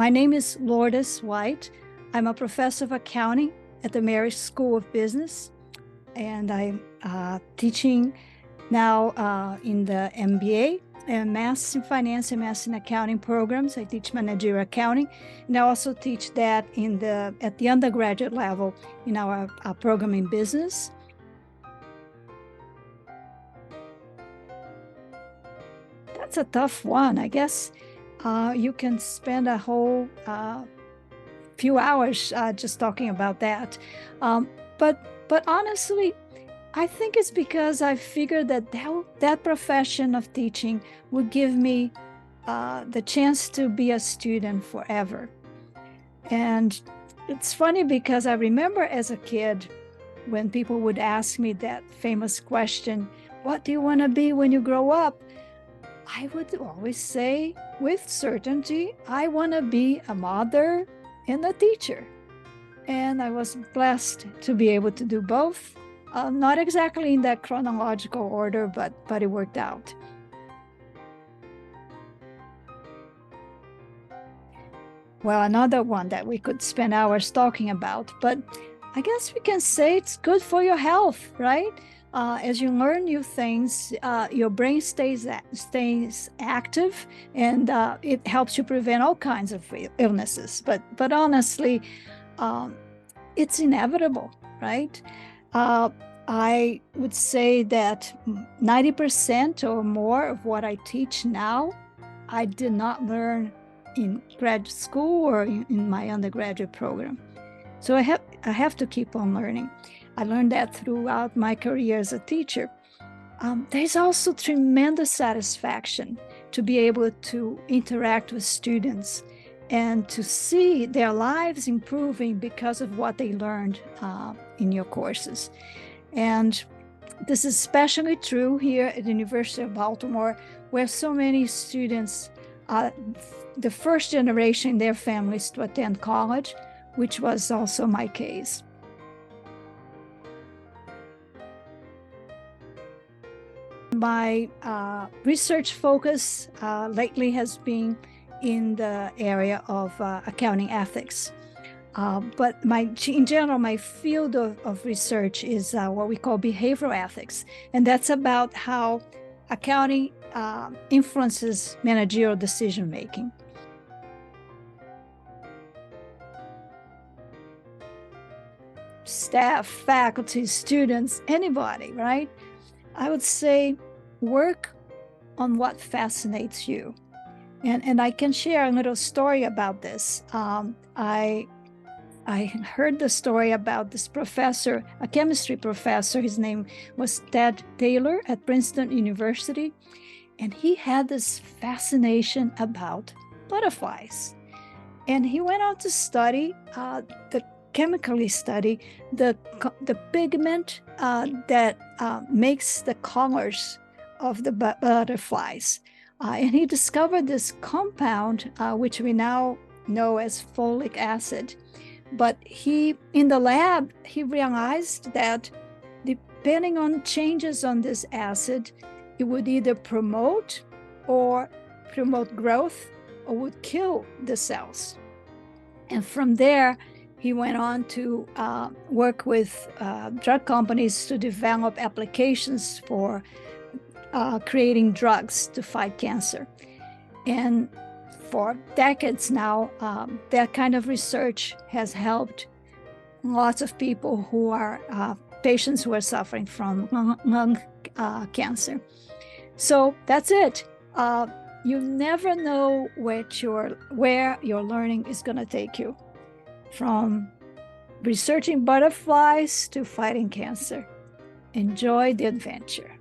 My name is Lourdes White. I'm a professor of accounting at the Mary School of Business, and I'm teaching now in the MBA and Master's in Finance and Master's in Accounting programs. I teach managerial accounting, and I also teach that at the undergraduate level in our program in business. That's a tough one. I guess you can spend a whole few hours just talking about that. But honestly, I think it's because I figured that profession of teaching would give me the chance to be a student forever. And it's funny because I remember as a kid when people would ask me that famous question, what do you want to be when you grow up? I would always say with certainty, I want to be a mother and a teacher. And I was blessed to be able to do both. Not exactly in that chronological order, but it worked out. Well, another one that we could spend hours talking about, but I guess we can say it's good for your health, right? As you learn new things, your brain stays active, and it helps you prevent all kinds of illnesses. But honestly, it's inevitable, right? I would say that 90% or more of what I teach now, I did not learn in graduate school or in my undergraduate program. So I have to keep on learning. I learned that throughout my career as a teacher. There's also tremendous satisfaction to be able to interact with students and to see their lives improving because of what they learned in your courses. And this is especially true here at the University of Baltimore, where so many students are the first generation in their families to attend college, which was also my case. My research focus lately has been in the area of accounting ethics. But in general, my field of research is what we call behavioral ethics. And that's about how accounting influences managerial decision-making. Staff, faculty, students, anybody, right? I would say work on what fascinates you. And I can share a little story about this. I heard the story about this professor, a chemistry professor. His name was Ted Taylor at Princeton University. And he had this fascination about butterflies. And he went on to chemically study the pigment that makes the colors of the butterflies. And he discovered this compound, which we now know as folic acid. But in the lab, he realized that depending on changes on this acid, it would either promote growth or would kill the cells. And from there, he went on to work with drug companies to develop applications for creating drugs to fight cancer. And for decades now, that kind of research has helped lots of people who are patients who are suffering from lung cancer. So that's it. You never know where your learning is going to take you, from researching butterflies to fighting cancer. Enjoy the adventure.